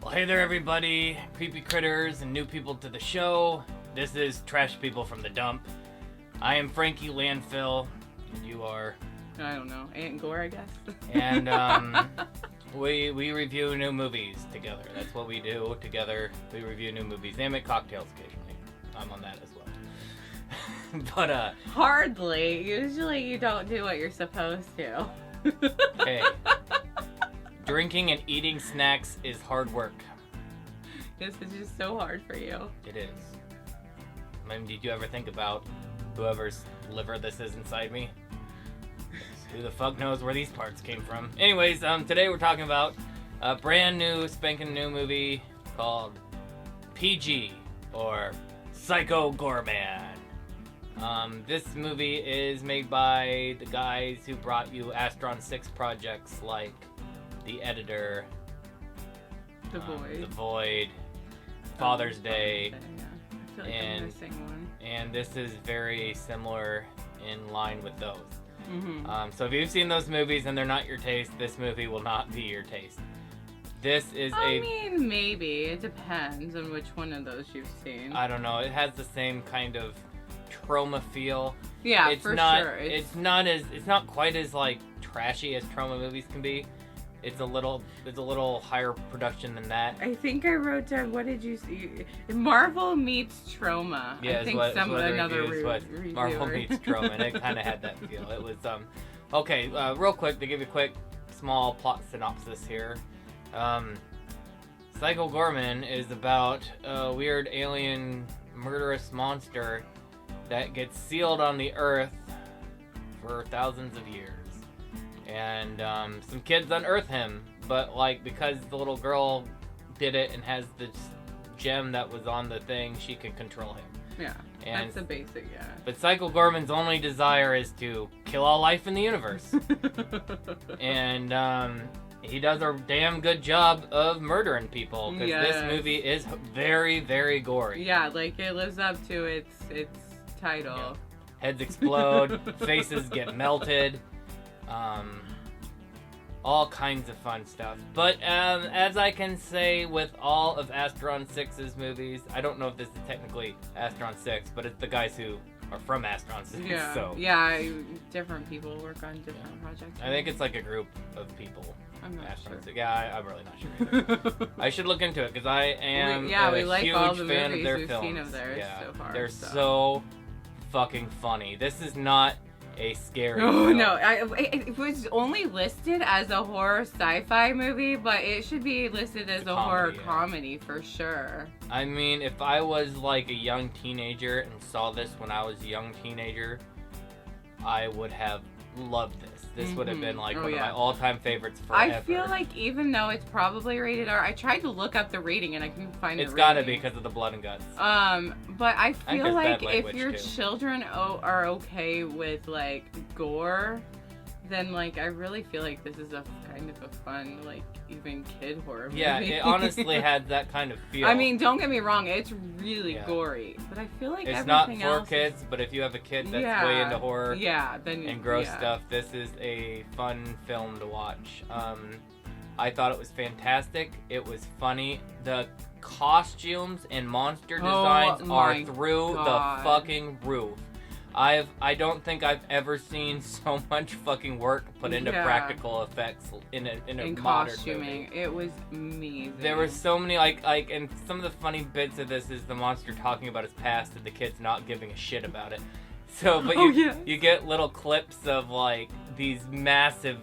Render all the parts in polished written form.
Well, hey there, everybody. Creepy critters and new people to the show. This is Trash People from the Dump. I am Frankie Landfill, and you are... I don't know. Aunt Gore, I guess. And, we review new movies together. That's what we do together. We review new movies and make cocktails occasionally. I'm on that as well. But, Hardly. Usually you don't do what you're supposed to. hey. Drinking and eating snacks is hard work. This is just so hard for you. It is. I mean, did you ever think about whoever's liver this is inside me? Who the fuck knows where these parts came from? Anyways, today we're talking about a brand new, spanking new movie called PG, or Psycho Goreman. This movie is made by the guys who brought you Astron 6 projects like The Editor, The Void. The Void, Father's Day, Yeah. I feel like I'm missing one. and this is very similar in line with those. Mm-hmm. So if you've seen those movies and they're not your taste, this movie will not be your taste. This is I mean, maybe. It depends on which one of those you've seen. I don't know, it has the same kind of trauma feel. Yeah, it's for not, sure. It's not quite as like trashy as trauma movies can be. It's a little higher production than that. I think I wrote down, what did you see? Marvel meets Trauma. Yeah, I think reviewer. Marvel meets Trauma, and it kind of had that feel. It was okay. Real quick to give you a quick small plot synopsis here. Psycho Goreman is about a weird alien murderous monster that gets sealed on the Earth for thousands of years. And some kids unearth him, but like because the little girl did it and has this gem that was on the thing, she can control him. Yeah, and, that's the basic, yeah. But Psycho Goreman's only desire is to kill all life in the universe. And he does a damn good job of murdering people, because this movie is very, very gory. Yeah, like it lives up to its title. Yeah. Heads explode, faces get melted. All kinds of fun stuff. But as I can say with all of Astron 6's movies, I don't know if this is technically Astron 6, but it's the guys who are from Astron 6. Yeah, so. Yeah, different people work on different projects. I think it's like a group of people. I'm not Astron sure. 6. Yeah, I'm really not sure either. I should look into it, because I am we a like huge all the fan of movies their we've films. seen of theirs so far. They're so fucking funny. This is not a scary Oh film. no! It was only listed as a horror sci-fi movie, but it should be listed as a horror comedy for sure. I mean, if I was like a young teenager and saw this when I was a young teenager, I would have loved this. This would have been like one of my all-time favorites forever. I feel like even though it's probably rated R, I tried to look up the rating and I couldn't find it's the rating. gotta be because of the blood and guts. But I feel like if your too. children are okay with like gore, then like I really feel like this is a kind of a fun like even kid horror movie. Yeah, it honestly had that kind of feel. I mean, don't get me wrong, it's really gory, but I feel like it's not everything for kids. But if you have a kid that's way into horror, then and gross stuff, this is a fun film to watch. I thought it was fantastic. It was funny. The costumes and monster designs are through the fucking roof. I don't think I've ever seen so much fucking work put into practical effects in a modern costuming. movie. It was amazing. There were so many like and some of the funny bits of this is the monster talking about his past and the kids not giving a shit about it. So, but you get little clips of like these massive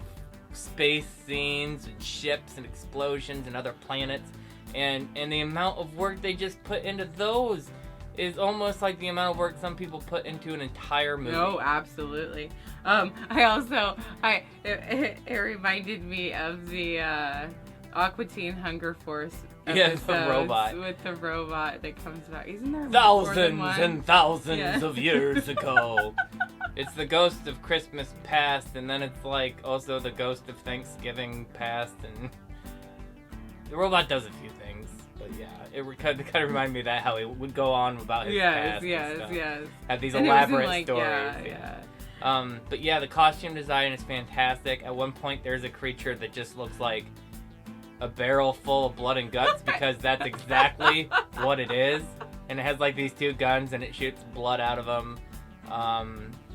space scenes and ships and explosions and other planets, and the amount of work they just put into those is almost like the amount of work some people put into an entire movie. No, absolutely. It reminded me of the Aqua Teen Hunger Force episodes the robot. with the robot that comes back. Isn't there thousands more than one? and thousands of years ago? It's the ghost of Christmas past, and then it's like also the ghost of Thanksgiving past, and the robot does a few things. But yeah, it kind of reminded me of that, how he would go on about his past and stuff. Have these elaborate stories. But yeah, the costume design is fantastic. At one point, there's a creature that just looks like a barrel full of blood and guts because that's exactly what it is. And it has like these two guns and it shoots blood out of them.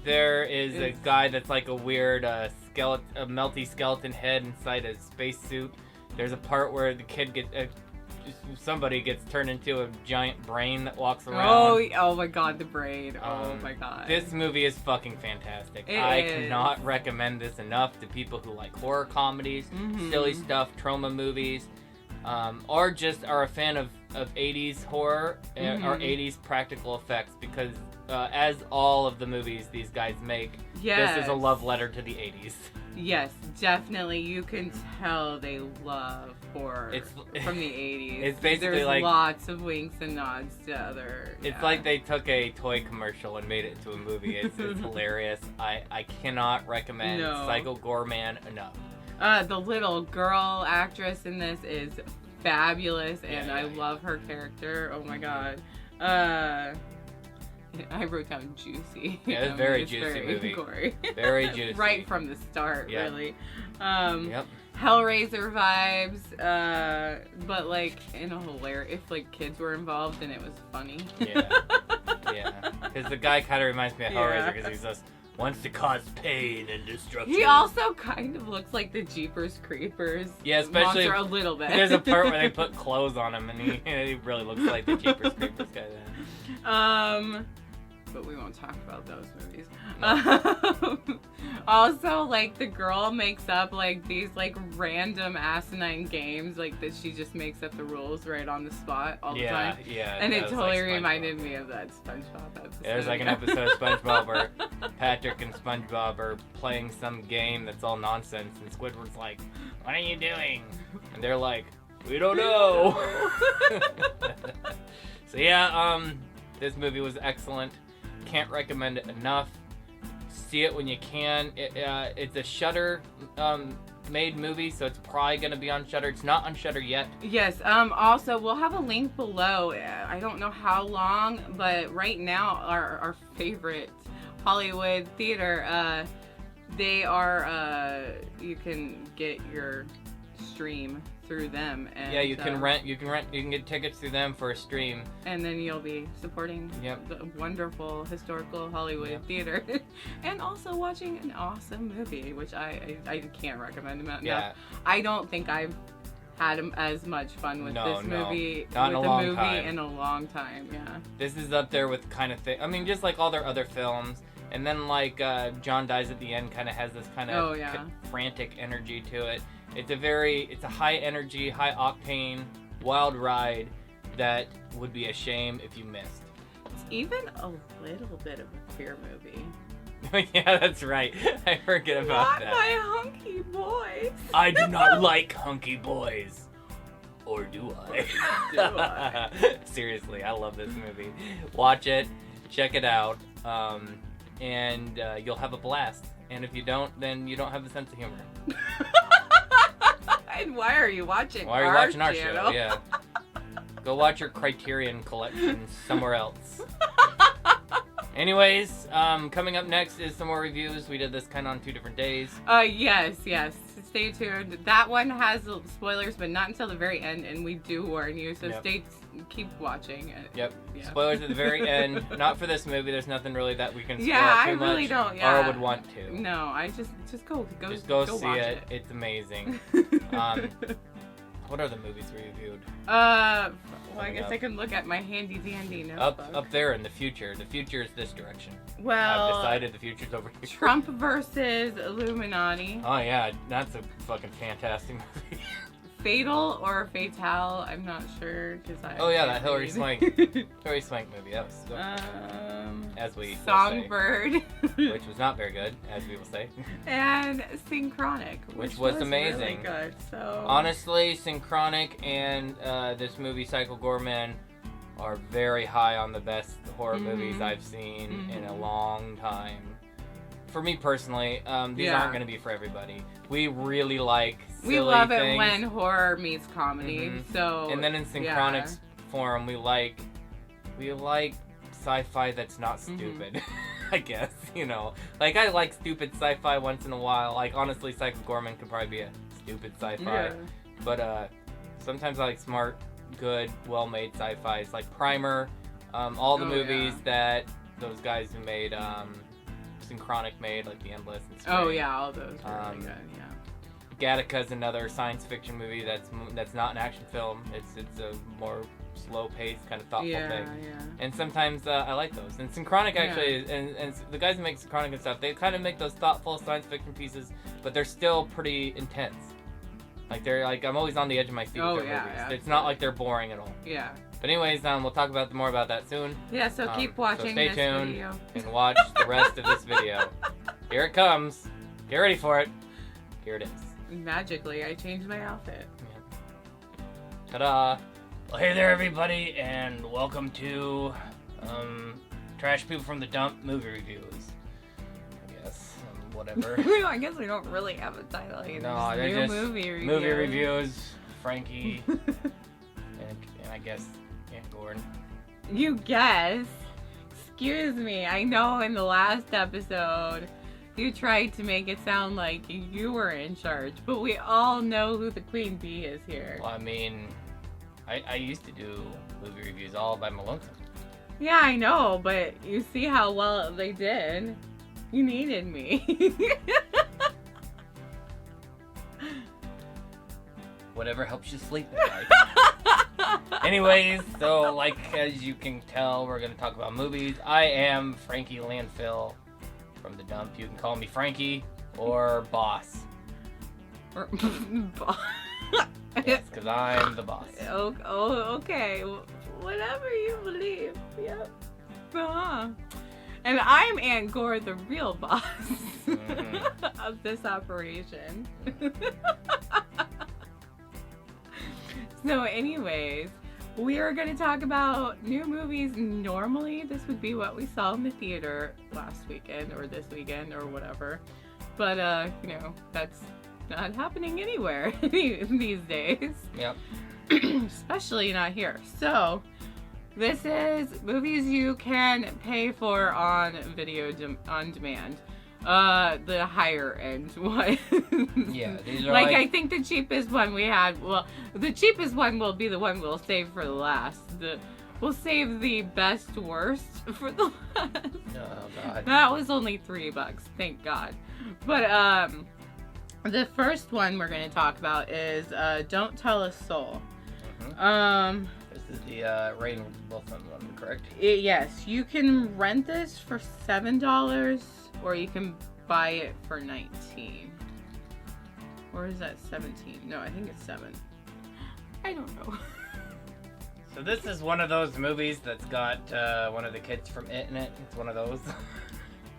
There is a guy that's like a weird a melty skeleton head inside a spacesuit. There's a part where the kid somebody gets turned into a giant brain that walks around. Oh my god, the brain. Oh my god. This movie is fucking fantastic. I cannot recommend this enough to people who like horror comedies, silly stuff, trauma movies, or just are a fan of 80s horror or 80s practical effects, because as all of the movies these guys make, this is a love letter to the 80s. Yes, definitely. You can tell they love horror from the 80s. It's basically There's like lots of winks and nods to other. It's like they took a toy commercial and made it into a movie. It's hilarious. I cannot recommend Psycho Goreman enough. The little girl actress in this is fabulous, and I love her character. Oh my god. I wrote down juicy. Yeah, it's a very juicy movie. Gory. Very juicy. Right from the start, really. Yep. Hellraiser vibes, but like in a hilarious. If like kids were involved, then it was funny. Yeah. Because the guy kind of reminds me of Hellraiser because he just wants to cause pain and destruction. He also kind of looks like the Jeepers Creepers. Yeah, especially monster a little bit. There's a part where they put clothes on him, and he really looks like the Jeepers Creepers guy. Then. But we won't talk about those movies. No. Also, like, the girl makes up, like, these, like, random asinine games, like, that she just makes up the rules right on the spot all the time. Yeah, and it totally reminded me of that SpongeBob episode. Yeah, there's, like, an episode of SpongeBob where Patrick and SpongeBob are playing some game that's all nonsense, and Squidward's like, "What are you doing?" And they're like, "We don't know." So, yeah, this movie was excellent. Can't recommend it enough. See it when you can. It's a Shudder made movie, so it's probably gonna be on Shudder. It's not on Shudder yet. Yes. Also, we'll have a link below. I don't know how long, but right now our favorite Hollywood theater, they are. You can get your stream through them, and you can get tickets through them for a stream, and then you'll be supporting the wonderful historical Hollywood theater and also watching an awesome movie, which I can't recommend enough. Yeah. I don't think I've had as much fun with this movie in a long time. Yeah, this is up there with kind of thing. I mean, just like all their other films. And then like John Dies at the End kind of has this kind of frantic energy to it. It's a high energy, high octane, wild ride that would be a shame if you missed. It's even a little bit of a queer movie. Yeah, that's right. I forget about that. Not my hunky boys. I do not like hunky boys. Or do I? Seriously, I love this movie. Watch it. Check it out. And you'll have a blast. And if you don't, then you don't have a sense of humor. And why are you watching? Why are you watching our show? Yeah. Go watch your Criterion collection somewhere else. Anyways, coming up next is some more reviews. We did this kind of on 2 different days. Yes. Stay tuned. That one has spoilers, but not until the very end, and we do warn you. So keep watching. Yep. Yeah. Spoilers at the very end. Not for this movie. There's nothing really that we can spoil too I much. really don't. Yeah. Or would want to. No, I just go see watch it. It's amazing. What are the movies we reviewed? Well, I guess I can look at my handy dandy notebook. Up there in the future. The future is this direction. Well, I've decided the future's over here. Trump Vs Illuminati. Oh yeah, that's a fucking fantastic movie. Fatal or Fatale, I'm not sure because that Hillary Swank movie. That was as we Songbird, which was not very good, as we will say, and Synchronic, which was amazing. Really good. So honestly, Synchronic and this movie Psycho Goreman are very high on the best horror movies I've seen in a long time. For me personally, these aren't going to be for everybody. We really like silly We love things. it when horror meets comedy. So and then in Synchronic's form, we like sci-fi that's not stupid. I guess, like I like stupid sci-fi once in a while. Like honestly, Psycho Goreman could probably be a stupid sci-fi. But Sometimes I like smart, good, well-made sci-fi. It's like Primer, all the movies that those guys who made Synchronic made, like The Endless and Spring. Oh yeah, all those were really good. Yeah. Gattaca's another science fiction movie that's not an action film. It's a more slow-paced, kind of thoughtful thing. Yeah. And sometimes I like those. And Synchronic actually, and the guys who make Synchronic and stuff, they kind of make those thoughtful science fiction pieces, but they're still pretty intense. Like they're like, I'm always on the edge of my seat with their movies. It's not like they're boring at all. Yeah. But anyways, we'll talk more about that soon. Yeah, so keep watching so stay this tuned video. And watch the rest of this video. Here it comes. Get ready for it. Here it is. Magically, I changed my outfit. Yeah. Ta-da! Well, hey there, everybody, and welcome to Trash People from the Dump movie reviews. I guess, whatever. I guess we don't really have a title either. No, they're just movie reviews. Movie reviews. Frankie, and I guess Gordon. You guess? Excuse me. I know in the last episode you tried to make it sound like you were in charge, but we all know who the queen bee is here. Well, I mean, I used to do movie reviews all by my lonesome. Yeah, I know, but you see how well they did. You needed me. Whatever helps you sleep at night. Anyways, so like as you can tell, we're going to talk about movies. I am Frankie Landfill from the Dump. You can call me Frankie or Boss. Yes, because I'm the boss. Oh, okay. Whatever you believe. Yep. Uh-huh. And I'm Aunt Gore, the real boss of this operation. So anyways, we are going to talk about new movies. Normally, this would be what we saw in the theater last weekend or this weekend or whatever. But, that's not happening anywhere these days. Yep. Especially not here. So, this is movies you can pay for on video on demand. The higher end one. Yeah, these are like I think the cheapest one we had. Well, the cheapest one will be the one we'll save for the last. We'll save the best worst for the last. Oh God. That was only $3. Thank God. But the first one we're going to talk about is Don't Tell a Soul. Mm-hmm. This is the Rain Wilson one, correct? Yes, you can rent this for $7, or you can buy it for $19. Or is that $17? No, I think it's $7. I don't know. So this is one of those movies that's got one of the kids from It in it. It's one of those.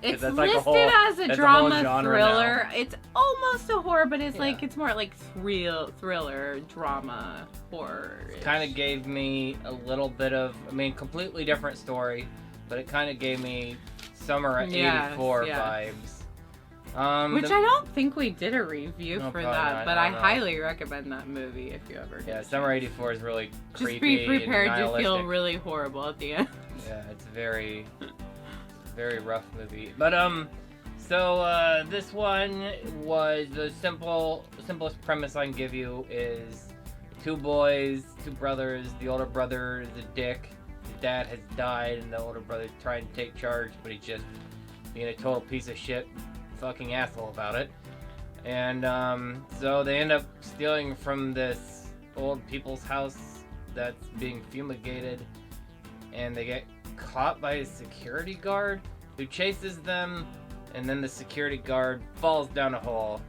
It's that's listed like as a drama thriller. Now. It's almost a horror, but it's more like thriller, drama, horror. It kind of gave me a little bit of, completely different story, but it kind of gave me Summer 84 vibes. Which I don't think we did a review for that, not, but I highly recommend that movie if you ever get it. Summer 84 is really creepy. Just be prepared and to feel really horrible at the end. Yeah, it's very rough movie. But so this one was the simplest premise I can give you is two brothers. The older brother is a dick. His dad has died, and the older brother's trying to take charge, but he's just being a total piece of shit, fucking asshole about it. And so they end up stealing from this old people's house that's being fumigated, and they get caught by a security guard who chases them, and then the security guard falls down a hole.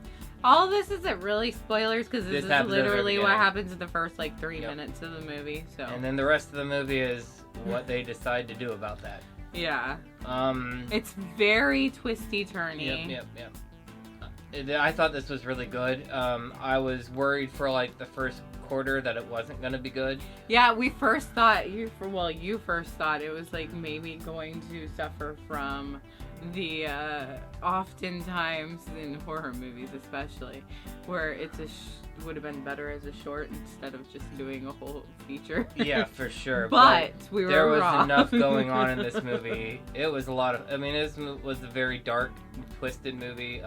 All this isn't really spoilers because this is literally what happens in the first 3 minutes of the movie. So. And then the rest of the movie is what they decide to do about that. Yeah. It's very twisty turny. Yep. I thought this was really good. I was worried for the first quarter that it wasn't going to be good. Yeah, we first thought you first thought it was maybe going to suffer from the oftentimes in horror movies especially where it's would have been better as a short instead of just doing a whole feature. Yeah, for sure. But we were there was wrong. Enough going on in this movie. It was a lot of. This was a very dark, twisted movie.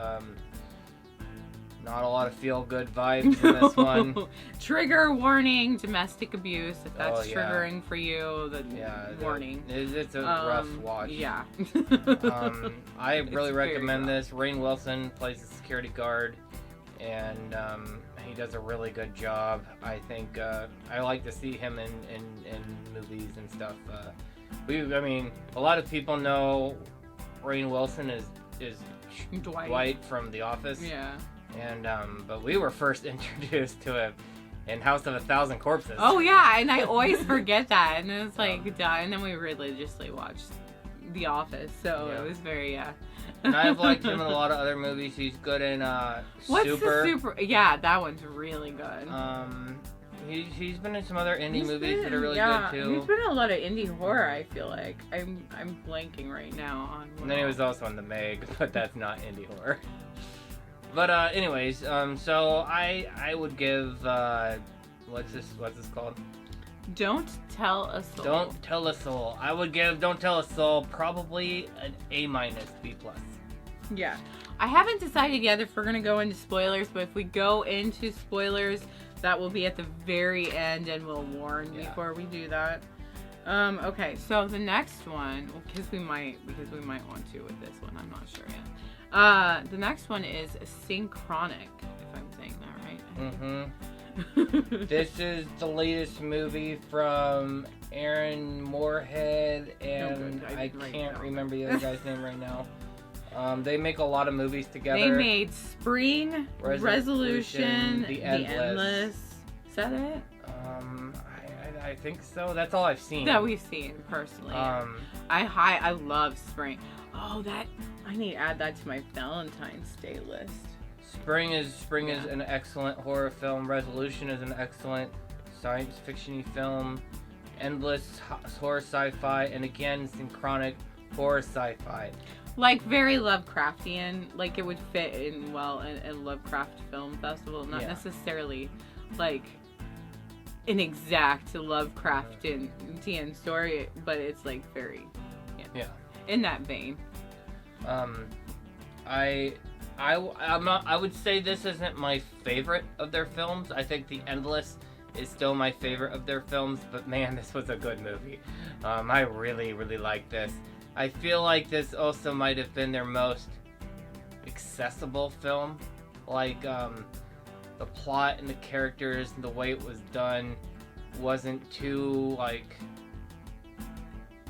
Not a lot of feel-good vibes in this one. Trigger warning, domestic abuse. If that's Oh, yeah. triggering for you, then warning. It's a rough watch. Yeah. I really It's recommend very rough. this. Rainn Wilson plays a security guard, and he does a really good job. I think I like to see him in movies and stuff. I mean, a lot of people know Rainn Wilson is Dwight from The Office. Yeah. And but we were first introduced to him in House of a Thousand Corpses. Oh yeah, and I always forget that, and it's like, duh, and then we religiously watched The Office, so it was very And I've liked him in a lot of other movies. He's good in What's Super. the Super? Yeah, that one's really good. He's been in some other indie movies that are really good too. He's been in a lot of indie horror. I feel like I'm blanking right now on. And then he was also in The Meg, but that's not indie horror. But anyways, so I would give what's this called? Don't Tell a Soul. Don't Tell a Soul. I would give Don't Tell a Soul probably an A-, B+. Yeah. I haven't decided yet if we're gonna go into spoilers, but if we go into spoilers, that will be at the very end, and we'll warn before we do that. Okay, so the next one, because we might want to with this one. I'm not sure yet. The next one is Synchronic, if I'm saying that right. Mm-hmm. This is the latest movie from Aaron Moorhead, and I can't remember the other guy's name right now. They make a lot of movies together. They made Spring, Resolution, The Endless. Is that it? I think so. That's all I've seen. That we've seen personally. I love Spring. Oh, I need to add that to my Valentine's Day list. Spring is an excellent horror film. Resolution is an excellent science fiction-y film. Endless horror sci-fi, and again Synchronic horror sci-fi. Like very Lovecraftian, like it would fit in well in a Lovecraft film festival. Not necessarily like an exact Lovecraftian story, but it's like very in that vein. I would say this isn't my favorite of their films. I think The Endless is still my favorite of their films, but man, this was a good movie. I really, really like this. I feel like this also might have been their most accessible film. Like, the plot and the characters and the way it was done wasn't too, like,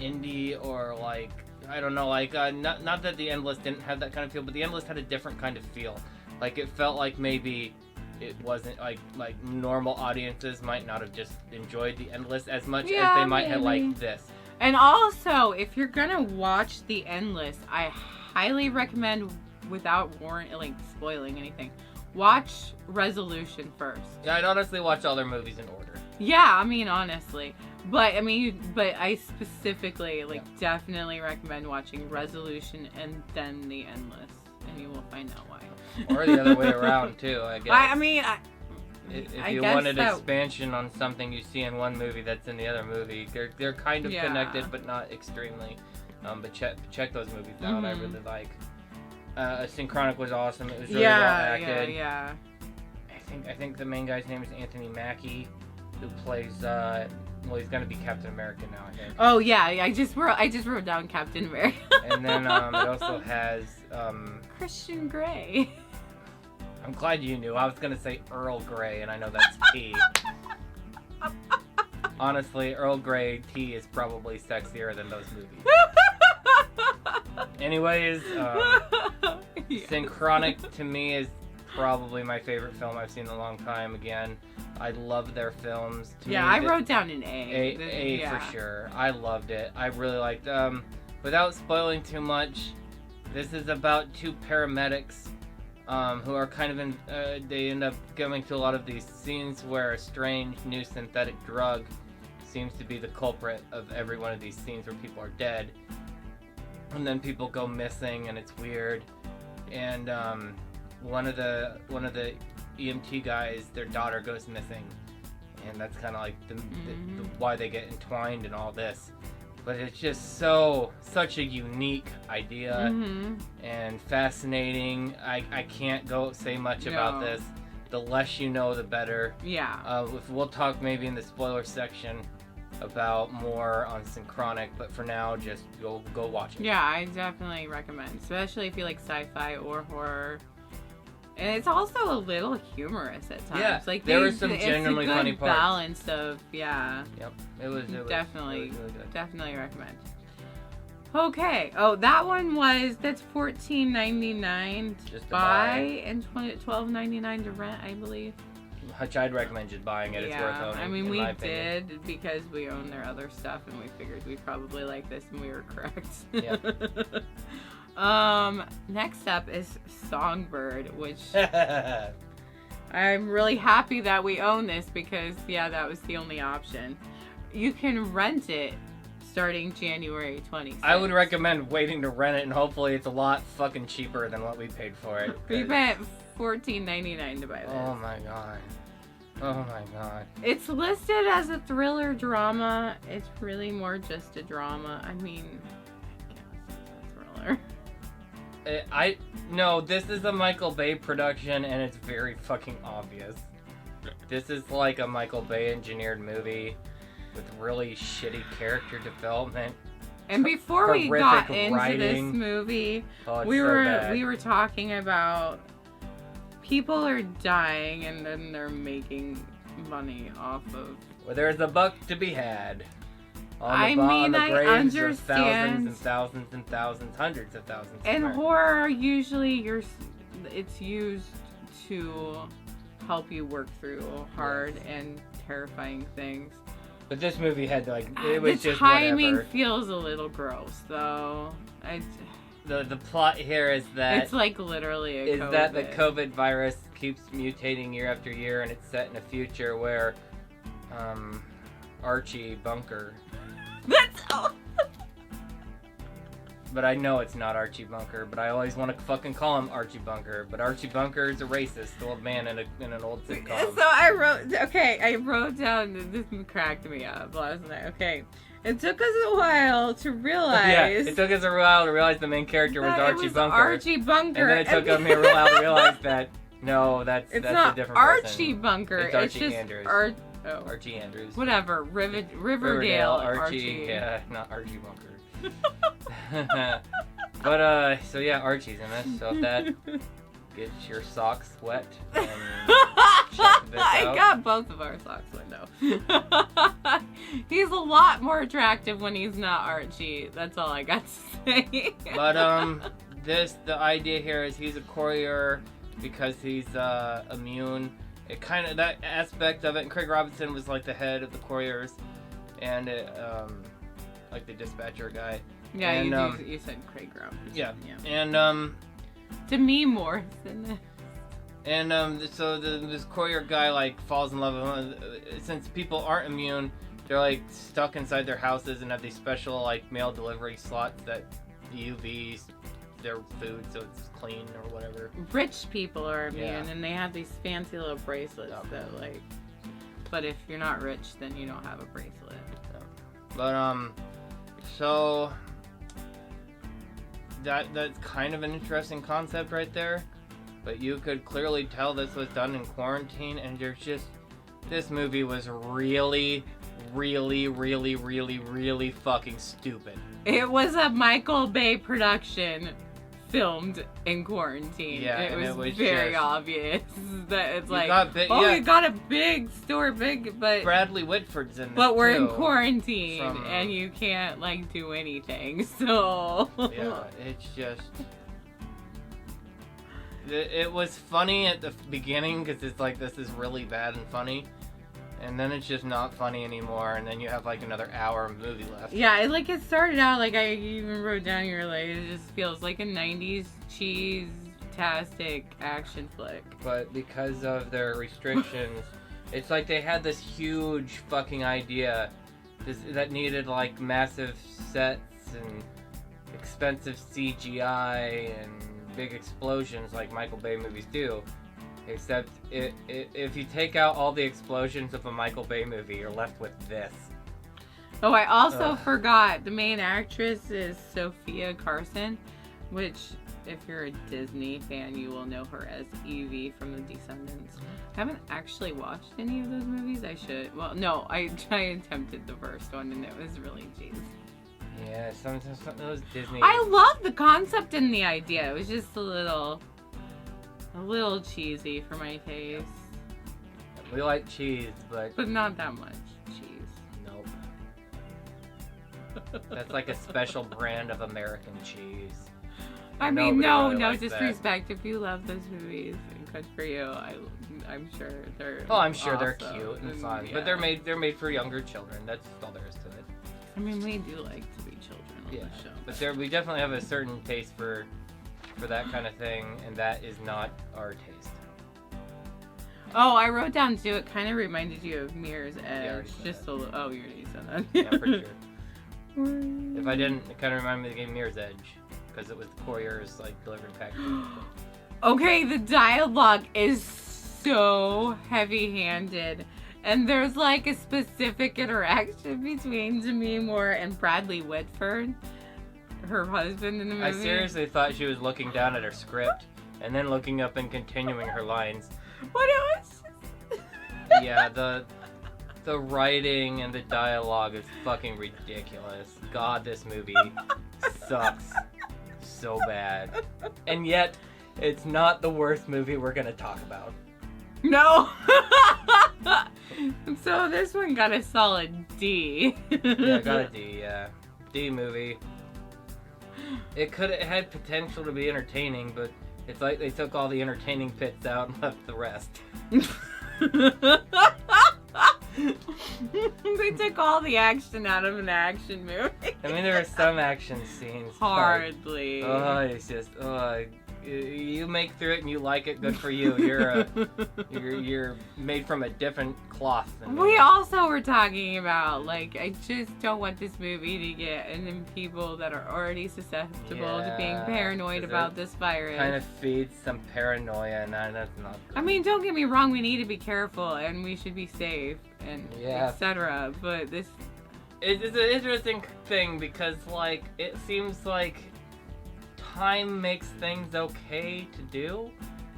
indie or, like, I don't know, like, not that The Endless didn't have that kind of feel, but The Endless had a different kind of feel. Like, it felt like maybe it wasn't, like normal audiences might not have just enjoyed The Endless as much as they might have liked this. And also, if you're gonna watch The Endless, I highly recommend, without spoiling anything, watch Resolution first. Yeah, I'd honestly watch all their movies in order. Yeah, I mean, honestly. But I specifically, definitely recommend watching Resolution and then The Endless. And you will find out why. Or the other way around, too, I guess. I mean, if you wanted expansion on something you see in one movie that's in the other movie, they're kind of connected, but not extremely. But check those movies out. I really like. Synchronic was awesome. It was really well acted. Yeah. I think the main guy's name is Anthony Mackie, who plays. He's gonna be Captain America now, I think. Oh yeah, I just wrote down Captain America. And then it also has Christian Grey. I'm glad you knew. I was gonna say Earl Grey, and I know that's tea. Honestly, Earl Grey tea is probably sexier than those movies. Anyways, Synchronic to me is probably my favorite film I've seen in a long time. Again, I love their films. I wrote down an A. A for sure. I loved it. I really liked. Without spoiling too much, this is about two paramedics who are kind of they end up going to a lot of these scenes where a strange new synthetic drug seems to be the culprit of every one of these scenes where people are dead, and then people go missing and it's weird. And one of the EMT guys, their daughter goes missing, and that's kind of like the why they get entwined in all this. but it's just such a unique idea and fascinating. I can't say much about this. The less you know, the better. Yeah. We'll talk maybe in the spoiler section about more on Synchronic, but for now, just go watch it. Yeah, I definitely recommend, especially if you like sci-fi or horror. And it's also a little humorous at times. Yeah, like there were some genuinely funny parts. Balance of Yep. It was definitely really good. Definitely recommend. Okay. Oh, that's $14.99 to buy and $12.99 to rent, I believe. Which I'd recommend just buying it. It's worth owning. I mean, we did because we own their other stuff, and we figured we'd probably like this, and we were correct. Yeah. Next up is Songbird, which I'm really happy that we own this because, that was the only option. You can rent it starting January 26th. I would recommend waiting to rent it, and hopefully it's a lot fucking cheaper than what we paid for it. We spent $14.99 to buy this. Oh my god. It's listed as a thriller drama. It's really more just a drama. I mean, I guess it's a thriller. No, this is a Michael Bay production, and it's very fucking obvious. This is like a Michael Bay engineered movie with really shitty character development. And before we got into writing. this movie, we were talking about people are dying and then they're making money off of. Well, there's a buck to be had. I understand. Thousands and thousands and thousands, hundreds of thousands. And horror, usually it's used to help you work through hard and terrifying things. But this movie had it was just the timing whatever. Feels a little gross, though. The plot here is that it's like literally that the COVID virus keeps mutating year after year, and it's set in a future where Archie Bunker. But I know it's not Archie Bunker, but I always want to fucking call him Archie Bunker. But Archie Bunker is a racist old man in an old sitcom. So I wrote down, this cracked me up last night. Okay. It took us a while to realize. Yeah, it took us a while to realize the main character was Archie Bunker. Archie Bunker. And then it took me a while to realize that, no, that's not a different Archie person. Bunker. It's Archie just Andrews. Archie Andrews. Whatever. Riverdale. Archie. Yeah, not Archie Bunker. But, so yeah, Archie's in this. So if that gets your socks wet, and check this out. I got both of our socks wet, though. He's a lot more attractive when he's not Archie. That's all I got to say. But, the idea here is he's a courier because he's, immune. It kind of, that aspect of it, and Craig Robinson was like the head of the couriers, and like the dispatcher guy. Yeah, and, you said Craig Robinson. Yeah. And Demi Moore in this. And so this courier guy falls in love with him. Since people aren't immune, they're stuck inside their houses and have these special mail delivery slots that UVs their food so it's clean or whatever. Rich people are immune, and they have these fancy little bracelets that But if you're not rich, then you don't have a bracelet. But so that's kind of an interesting concept right there. But you could clearly tell this was done in quarantine, and this movie was really, really, really, really, really fucking stupid. It was a Michael Bay production filmed in quarantine. Yeah, it was very obvious that it's you got a big store, but Bradley Whitford's in this but we're too, in quarantine and you can't do anything. So yeah, it's just. It was funny at the beginning because it's this is really bad and funny, and then it's just not funny anymore, and then you have another hour of movie left. Yeah, it started out I even wrote down here it just feels like a 90s cheese-tastic action flick. But because of their restrictions, it's they had this huge fucking idea that needed massive sets and expensive CGI and big explosions like Michael Bay movies do, except if you take out all the explosions of a Michael Bay movie, you're left with this. Oh, I also forgot the main actress is Sophia Carson, which, if you're a Disney fan, you will know her as Evie from The Descendants. I haven't actually watched any of those movies. I should. Well, no, I attempted the first one and it was really cheesy. Yeah, some of those Disney. I love the concept and the idea. It was just a little cheesy for my taste. We like cheese, but not that much cheese. Nope. That's like a special brand of American cheese. I mean, no likes disrespect. If you love those movies, good for you. I'm sure they're. Oh, I'm sure they're awesome. cute and fun, Yeah. but they're made for younger children. That's all there is to it. I mean, we do like to be children on the show. But we definitely have a certain taste for that kind of thing, and that is not our taste. Oh, I wrote down too. It kind of reminded you of Mirror's Edge. Yeah, Just a little. Oh, you already said that. Yeah, I'm pretty sure. If I didn't, it kind of reminded me of the game Mirror's Edge, because it was the courier's like delivering packages. Okay, the dialogue is so heavy-handed. And there's like a specific interaction between Demi Moore and Bradley Whitford, her husband in the movie. I seriously thought she was looking down at her script and then looking up and continuing her lines. What it was? Yeah, the writing and the dialogue is fucking ridiculous. God, this movie sucks so bad. And yet, it's not the worst movie we're gonna talk about. No. So this one got a solid D. Yeah, got a D, yeah. D movie. It had potential to be entertaining, but it's like they took all the entertaining bits out and left the rest. They took all the action out of an action movie. I mean, there are some action scenes. Hardly. Oh, it's just, you make through it and you like it, good for you. You're made from a different cloth than me. We also were talking about, like, I just don't want this movie to get into people that are already susceptible to being paranoid about this virus. Kind of feeds some paranoia, and that's not good. I mean, don't get me wrong, we need to be careful and we should be safe and etc. But this... It's an interesting thing because, like, it seems like time makes things okay to do,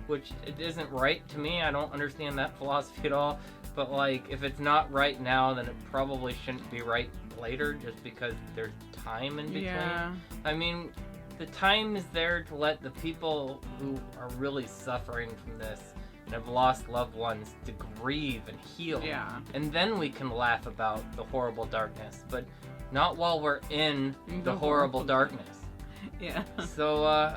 which it isn't right to me. I don't understand that philosophy at all. But, like, if it's not right now, then it probably shouldn't be right later just because there's time in between. Yeah. I mean, the time is there to let the people who are really suffering from this and have lost loved ones to grieve and heal. Yeah. And then we can laugh about the horrible darkness, but not while we're in the horrible darkness. Yeah. So,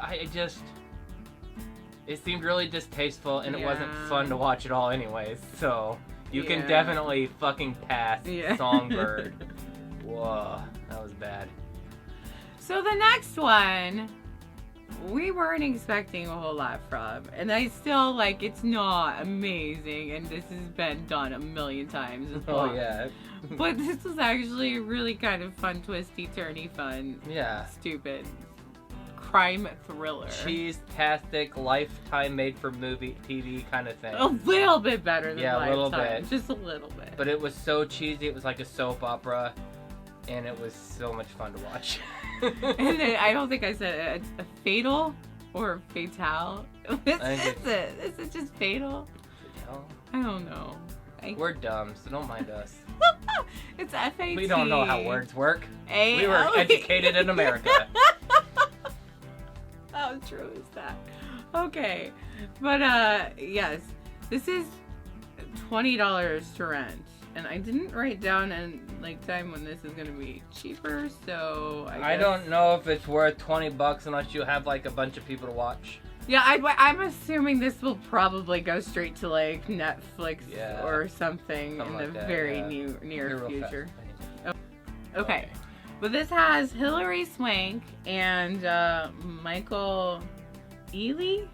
it seemed really distasteful, and it wasn't fun to watch at all anyways, so you can definitely fucking pass Songbird. Whoa, that was bad. So the next one, we weren't expecting a whole lot from, and I still, like, it's not amazing, and this has been done a million times. Oh, yeah. But this was actually really kind of fun, twisty, turny fun. Yeah. Stupid. Crime thriller. Cheese-tastic, Lifetime made-for-movie TV kind of thing. A little bit better than Lifetime. A little bit. Just a little bit. But it was so cheesy, it was like a soap opera, and it was so much fun to watch. And then, I don't think I said it. It's a Fatal or Fatale. Is it just Fatal? Fatale? I don't know. We're dumb, so don't mind us. It's F-A-T. We don't know how words work. A-L-E. We were educated in America. How true is that? Okay. But, yes. This is $20 to rent. And I didn't write down time when this is going to be cheaper, so I don't know if it's worth $20 unless you have, like, a bunch of people to watch. Yeah, I'm assuming this will probably go straight to, like, Netflix or something in the very near future. Okay. But this has Hilary Swank and Michael Ealy.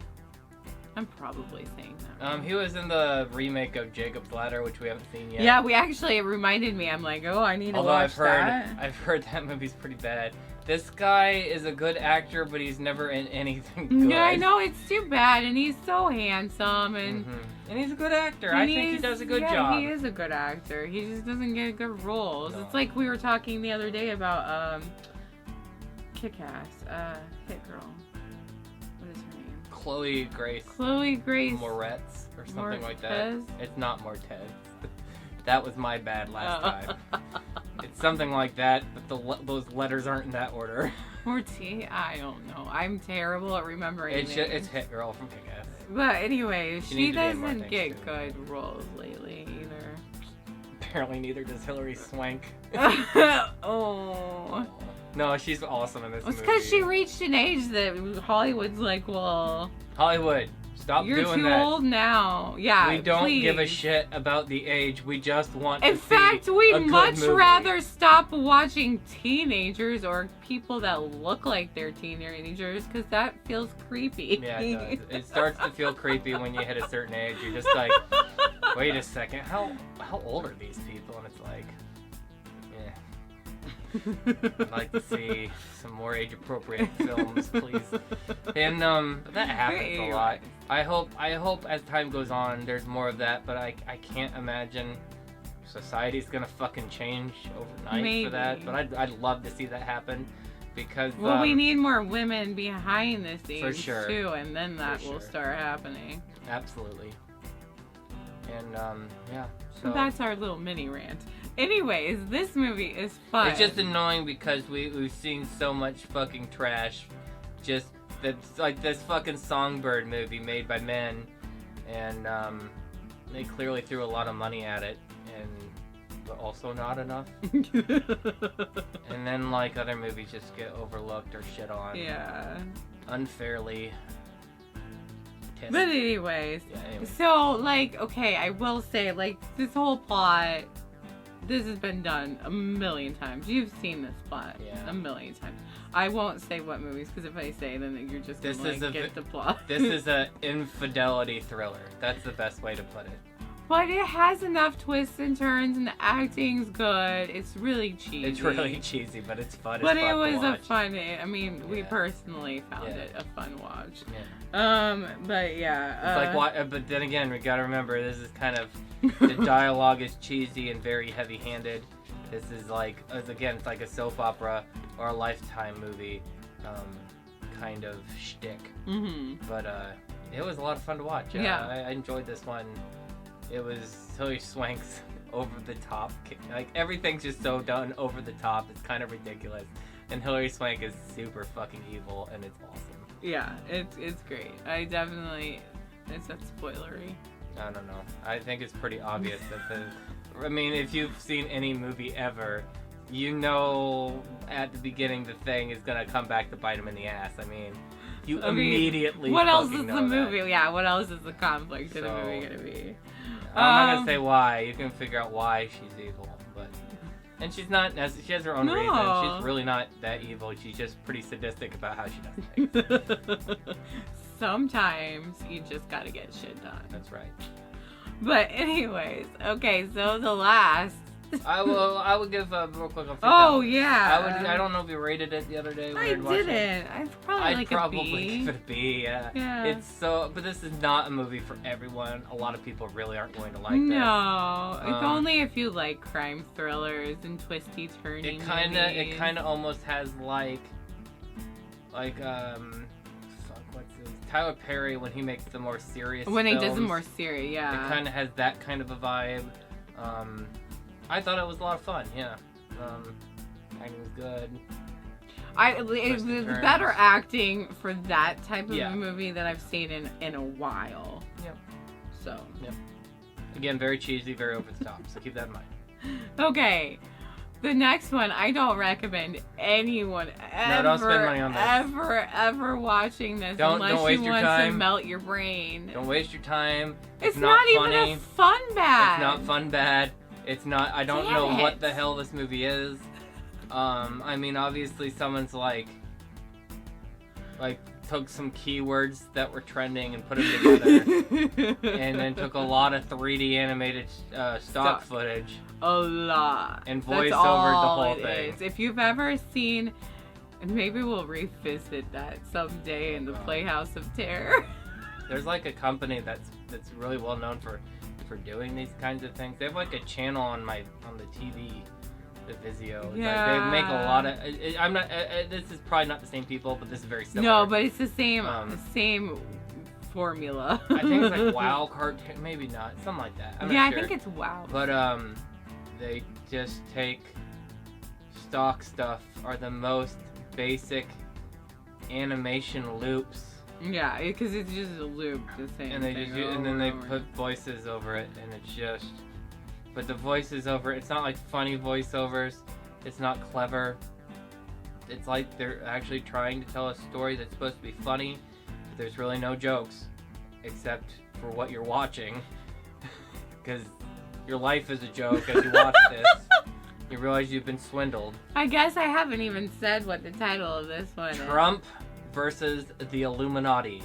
I'm probably saying that. He was in the remake of Jacob's Ladder, which we haven't seen yet. Yeah, it reminded me. I'm like, oh, I need to watch that. I've heard that movie's pretty bad. This guy is a good actor, but he's never in anything good. Yeah, I know, it's too bad, and he's so handsome, and and he's a good actor. I think he does a good job. He is a good actor. He just doesn't get good roles. No. It's like we were talking the other day about Kick-Ass, Hit Girl. What is her name? Chloe Grace Moretz or something like that. It's not Mortez. That was my bad last time. It's something like that, but those letters aren't in that order. Morty? I don't know. I'm terrible at remembering names. It's Hit Girl from Kick-Ass. But anyway, she doesn't get too. good roles lately either. Apparently neither does Hilary Swank. Oh. No, she's awesome in this movie. It's because she reached an age that Hollywood's like, well... Hollywood, stop doing that. You're too old now. Yeah, we don't please. give a shit about the age. We just want In to fact, see we'd a good much movie. rather stop watching teenagers or people that look like they're teenagers because that feels creepy. Yeah, it does. It starts to feel creepy when you hit a certain age. You're just like, wait a second, how old are these people? And it's like, I'd like to see some more age-appropriate films, please. And that happens a lot. I hope as time goes on, there's more of that. But I can't imagine society's gonna fucking change overnight for that. But I'd love to see that happen because we need more women behind the scenes for sure. too, and then that will start happening. Absolutely. And yeah. So that's our little mini rant. Anyways, this movie is fun. It's just annoying because we've seen so much fucking trash. Just that's like this fucking Songbird movie made by men, and they clearly threw a lot of money at it, but also not enough. And then like other movies just get overlooked or shit on. Yeah. Unfairly. But anyways, anyway. So like, okay, I will say like this whole plot. This has been done a million times. You've seen this plot a million times. I won't say what movies, because if I say, then you're just going to get the plot. This is an infidelity thriller. That's the best way to put it. But it has enough twists and turns, and the acting's good. It's really cheesy. It's really cheesy, but it's fun. But it was a fun. I mean, we personally found it a fun watch. Yeah. But yeah. It's like, but then again, we gotta remember this is kind of the dialogue is cheesy and very heavy-handed. This is like, again, it's like a soap opera or a Lifetime movie, kind of shtick. Mm-hmm. But it was a lot of fun to watch. Yeah. I enjoyed this one. It was Hilary Swank's over the top. Like everything's just so done over the top. It's kind of ridiculous. And Hilary Swank is super fucking evil, and it's awesome. Yeah, it's great. It's not spoilery. I don't know. I think it's pretty obvious that I mean, if you've seen any movie ever, you know at the beginning the thing is gonna come back to bite him in the ass. I mean, immediately. What else is the movie? That. Yeah, what else is the conflict in the movie gonna be? I'm not gonna say why. You can figure out why she's evil, and she's not. She has her own reason. She's really not that evil. She's just pretty sadistic about how she does things. Sometimes you just gotta get shit done. That's right. But anyways, okay. So the last. I will give a real quick. Oh yeah. I don't know if you rated it the other day. I didn't. I'd probably give it a B. Yeah. It's so, but this is not a movie for everyone. A lot of people really aren't going to like this. No, it's only if you like crime thrillers and twisty turning. It kind of almost has like what's this? Tyler Perry when he makes the more serious. When films, he does the more serious, yeah. It kind of has that kind of a vibe. I thought it was a lot of fun. Yeah. Acting was good. It was better acting for that type of a movie that I've seen in a while. Yep. So. Yep. Again, very cheesy, very over the top. So keep that in mind. Okay. The next one, I don't recommend anyone don't spend money on this. ever watching this unless waste you your want time. to melt your brain. Don't waste your time. It's not funny. even a fun bad. It's not fun bad. It's not. I don't know what the hell this movie is. I mean, obviously, someone's like took some keywords that were trending and put them together, and then took a lot of 3D animated stock footage. A lot. And voice over the whole thing. Is. If you've ever seen And maybe we'll revisit that someday in the Playhouse of Terror. There's like a company that's really well known for doing these kinds of things. They have like a channel on the TV, the Vizio. It's Yeah. Like, they make a lot of. I'm not. This is probably not the same people, but this is very similar. No, but it's the same formula. I think it's like WoW cartoon, maybe not, something like that. I'm not I sure. think it's WoW. But they just take stock stuff, are the most basic animation loops. Yeah, because it's just a loop, the same And they thing just over and then they over. put voices over it, and it's just. But the voices over it, it's not like funny voiceovers. It's not clever. It's like they're actually trying to tell a story that's supposed to be funny, but there's really no jokes, except for what you're watching, because your life is a joke as you watch this. You realize you've been swindled. I guess I haven't even said what the title of this one is. Trump Vs the Illuminati.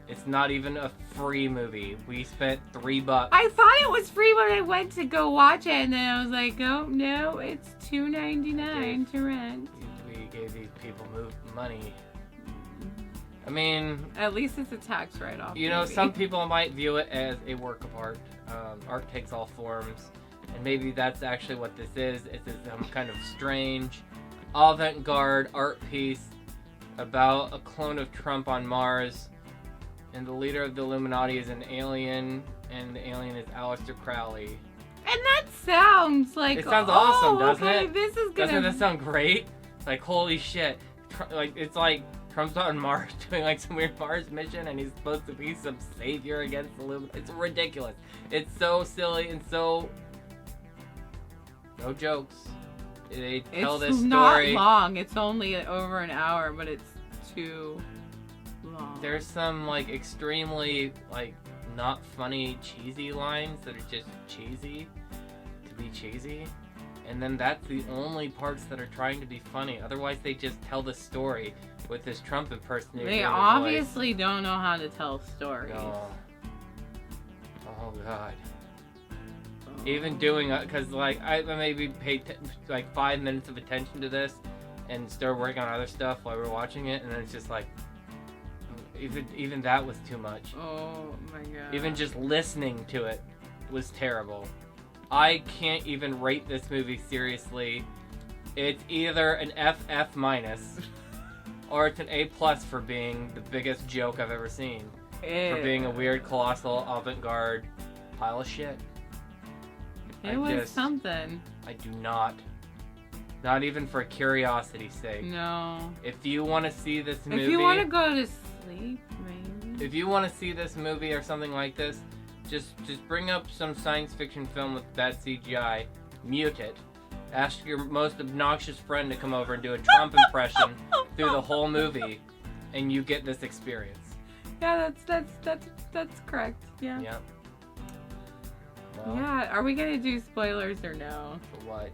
It's not even a free movie. We spent $3. I thought it was free when I went to go watch it, and then I was like, oh no, it's $2.99 to rent. We gave these people money. I mean, At least it's a tax write-off. you know, maybe. some people might view it as a work of art. Art takes all forms, and maybe that's actually what this is. It's some kind of strange, avant-garde art piece about a clone of Trump on Mars, and the leader of the Illuminati is an alien, and the alien is Aleister Crowley. And that sounds like It sounds awesome, doesn't okay, it? This is gonna. Doesn't that sound great? Like, holy shit. Like, it's like Trump's on Mars doing like some weird Mars mission, and he's supposed to be some savior against the Illuminati. It's ridiculous. It's so silly and so... No jokes. They tell this It's not story. long. It's only over an hour, but it's too long. There's some like extremely like not funny cheesy lines that are just cheesy to be cheesy, and then that's the only parts that are trying to be funny. Otherwise they just tell the story with this Trump impersonator. They doing the obviously don't know how to tell stories. voice. Oh god. Even doing because like I maybe paid like 5 minutes of attention to this and started working on other stuff while we were watching it, and then it's just like even that was too much. Oh my god. Even just listening to it was terrible. I can't even rate this movie seriously. It's either an FF minus or it's an A plus for being the biggest joke I've ever seen. For being a weird, colossal, avant-garde pile of shit. It was something. I do not. Not even for curiosity's sake. No. If you want to see this movie... If you want to go to sleep, maybe. If you want to see this movie or something like this, just bring up some science fiction film with bad CGI, mute it, ask your most obnoxious friend to come over and do a Trump impression through the whole movie, and you get this experience. Yeah, that's correct. Yeah. Yeah. Well, Yeah. Are we gonna do spoilers or no? for what?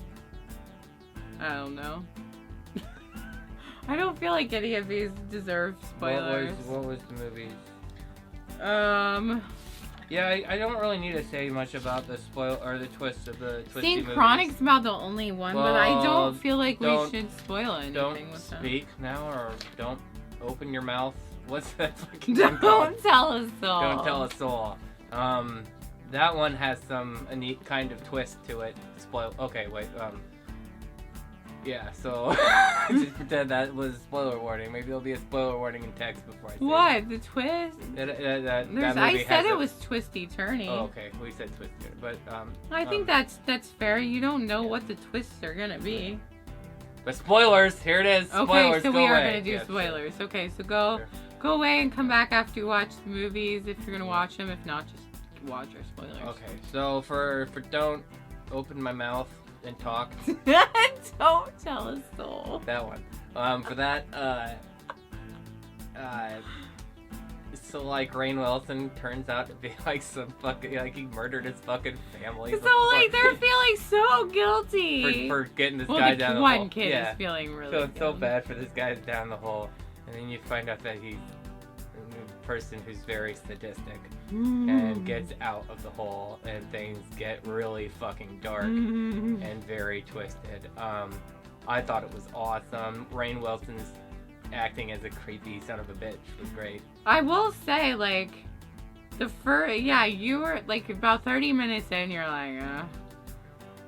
I don't know. I don't feel like any of these deserve spoilers. What was the movie? Yeah, I don't really need to say much about the spoil or the twist of the twisty Synchronic's movies. about the only one, but I Well, don't feel like we don't- should spoil anything Don't with them. speak now, or don't open your mouth. What's that fucking thing called? Don't tell us all. Don't tell us all. That one has a neat kind of twist to it. Spoil. Okay, wait. Yeah. So just pretend that was a spoiler warning. Maybe there'll be a spoiler warning in text before I say What? it. The twist? That movie I has said it a- was twisty turny. Oh, okay. We said twisted, but I think that's fair. You don't know what the twists are gonna be. But spoilers. Here it is. Okay, Spoilers. so go we are away. gonna do Yes, spoilers. Okay, so go away and come back after you watch the movies if you're gonna watch them. If not, just watch our spoilers. Okay. So for don't open my mouth and talk. Don't tell us so. That one. For that, so like Rainn Wilson turns out to be like some fucking, like he murdered his fucking family. So like they're feeling so guilty. for getting this well, guy the down the one hole. kid Yeah. is feeling really So it's so guilty. bad for this guy down the hole, and then you find out that he's a person who's very sadistic and gets out of the hole, and things get really fucking dark and very twisted. I thought it was awesome. Rainn Wilson's acting as a creepy son of a bitch was great. I will say, like, you were, like, about 30 minutes in, you're like,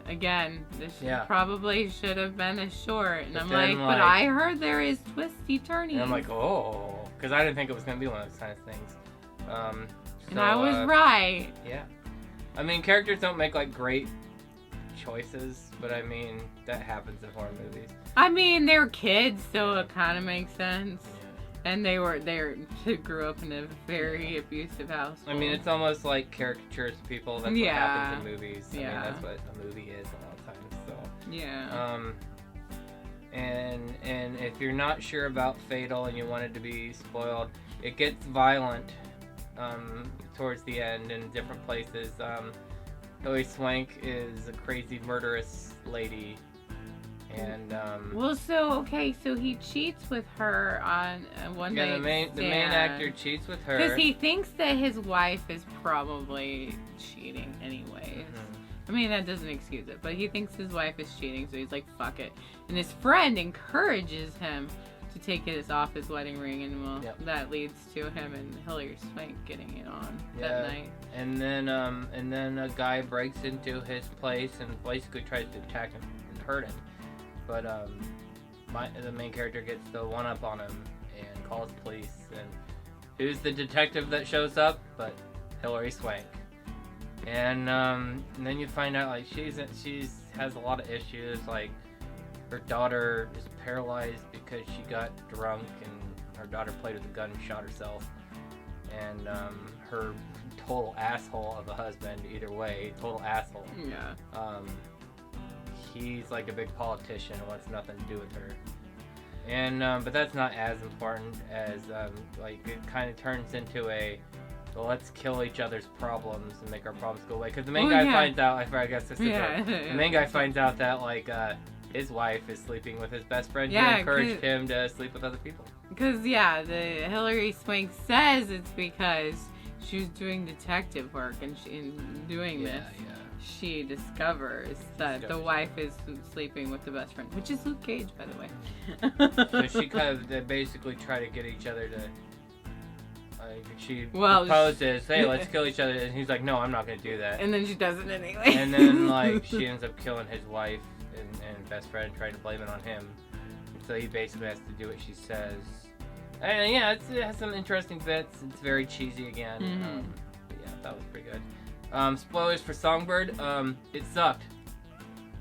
again, this probably should have been a short. And I'm like, but I heard there is twisty turnies. And I'm like, oh, because I didn't think it was going to be one of those kind of things. And I was right. Yeah. I mean, characters don't make, like, great choices, but I mean, that happens in horror movies. I mean, they were kids, so it kind of makes sense. Yeah. And they grew up in a very abusive household. I mean, it's almost like caricatures of people. That's what happens in movies. I mean, that's what a movie is a lot of times. So. Yeah. And if you're not sure about Fatal and you want it to be spoiled, it gets violent towards the end in different places. Hilary Swank is a crazy murderous lady. And so he cheats with her on one night. The main actor cheats with her because he thinks that his wife is probably cheating anyways. Mm-hmm. I mean, that doesn't excuse it, but he thinks his wife is cheating, so he's like, fuck it. And his friend encourages him to take it off his wedding ring, and that leads to him and Hilary Swank getting it on that night. And then a guy breaks into his place and basically tries to attack him and hurt him. But the main character gets the one-up on him and calls the police. And who's the detective that shows up? But Hilary Swank. And then you find out like she's has a lot of issues. Like her daughter is paralyzed because she got drunk and her daughter played with a gun and shot herself. And her total asshole of a husband. Either way, total asshole. Yeah. He's like a big politician and wants nothing to do with her. And but that's not as important as like it kind of turns into let's kill each other's problems and make our problems go away. Because the main guy finds out, the main guy finds out that like his wife is sleeping with his best friend who encouraged him to sleep with other people. Because the Hilary Swank says it's because she was doing detective work and in doing this. She discovers that the wife is sleeping with the best friend, which is Luke Cage, by the way. So they basically try to get each other to. She proposes, hey, let's kill each other, and he's like, no, I'm not going to do that. And then she does it anyway. And then like she ends up killing his wife and best friend, trying to blame it on him. And so he basically has to do what she says. And it has some interesting bits. It's very cheesy again. Mm-hmm. But yeah, that was pretty good. Spoilers for Songbird. It sucked.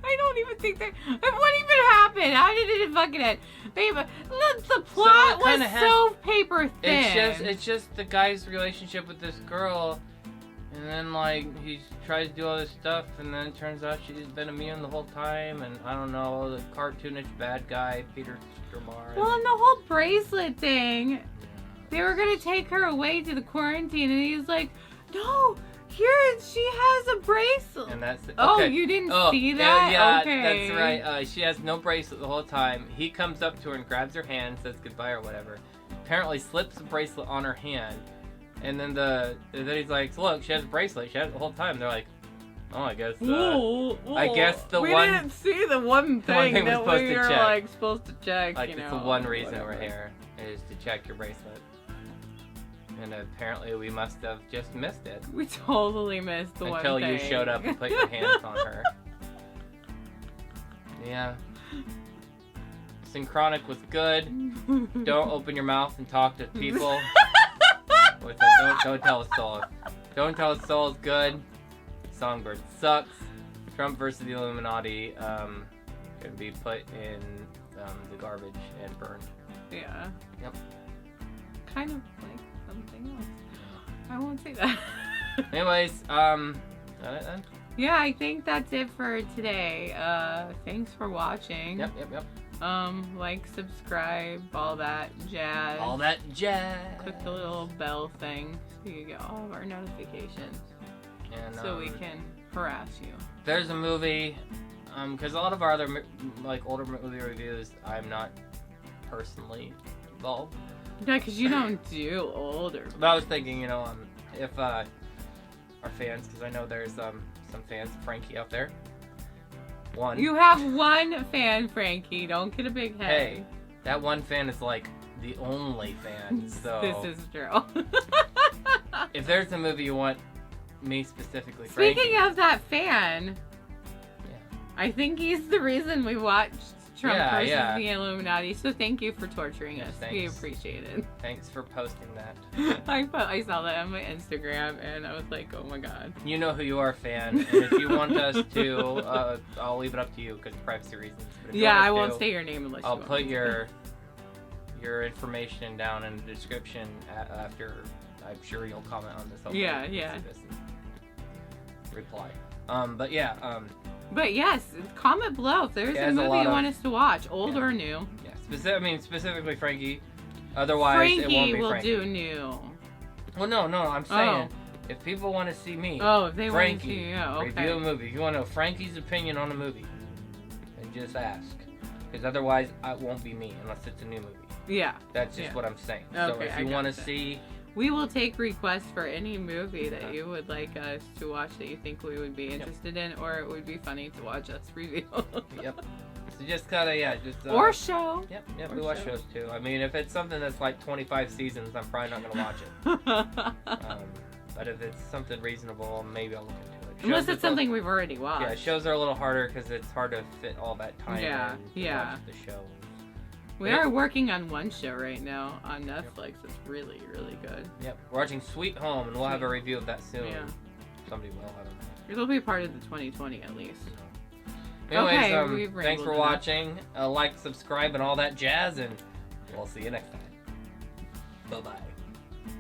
I don't even think that. What even happened? How did it fucking end? The plot was so paper thin. It's just the guy's relationship with this girl, and then like he tries to do all this stuff, and then it turns out she's been immune the whole time, and I don't know, the cartoonish bad guy Peter Stormare. Well, and the whole bracelet thing. They were gonna take her away to the quarantine, and he's like, no. Here, she has a bracelet. And that's it. Oh, you didn't see that? Yeah, okay. That's right. She has no bracelet the whole time. He comes up to her and grabs her hand, says goodbye or whatever. Apparently slips the bracelet on her hand. And then he's like, look, she has a bracelet. She has it the whole time. They're like, oh, I guess we didn't see the one thing that we were like supposed to check. Like, it's the one reason we're here is to check your bracelet. And apparently we must have just missed it. We totally missed the one thing. Until you showed up and put your hands on her. Yeah. Synchronic was good. Don't open your mouth and talk to people. Don't tell a soul. Don't tell a soul is good. Songbird sucks. Trump Vs the Illuminati can be put in the garbage and burned. Yeah. Yep. Kind of like something else. I won't say that. Anyways, yeah, I think that's it for today. Thanks for watching. Yep. Like, subscribe, all that jazz. All that jazz. Click the little bell thing so you get all of our notifications. And, so we can harass you. There's a movie, because a lot of our other like older movie reviews, I'm not personally involved. Yeah, because you don't do older. But I was thinking, if our fans, because I know there's some fans, Frankie out there, One. You have one fan, Frankie. Don't get a big head. Hey, that one fan is like the only fan. So This is true. if there's a movie you want me specifically, Frankie, Speaking of that fan, I think he's the reason we watched Trump Vs the Illuminati. So thank you for torturing us. Thanks. We appreciate it. Thanks for posting that. I saw that on my Instagram and I was like, oh my god. You know who you are, fan. And if you want us to, I'll leave it up to you because privacy reasons. But if you want us I won't to, say your name unless I'll you want put me your information down in the description after. I'm sure you'll comment on this. Yeah. Reply. But yeah. But yes, comment below if there's a movie you want us to watch, old or new. Yeah, specifically Frankie. Otherwise, Frankie it won't be will Frankie. do new. Well, no, I'm saying if people want to see me, if they want to Frankie, see you, review a movie. If you want to know Frankie's opinion on a movie, then just ask. Because otherwise, it won't be me unless it's a new movie. Yeah. That's just what I'm saying. Okay, So if you want to see... We will take requests for any movie that you would like us to watch that you think we would be interested in, or it would be funny to watch us review. Yep. So just kind of, or show. Yep, we watch shows too. I mean, if it's something that's like 25 seasons, I'm probably not going to watch it. But if it's something reasonable, maybe I'll look into it. Unless it's something we've already watched. Yeah, shows are a little harder because it's hard to fit all that time in to watch the show. We are working on one show right now on Netflix. It's really, really good. Yep, we're watching Sweet Home, and we'll have a review of that soon. Yeah. Somebody will, I don't know. It'll be part of the 2020 at least. Anyways, thanks for watching. Like, subscribe, and all that jazz, and we'll see you next time. Bye-bye.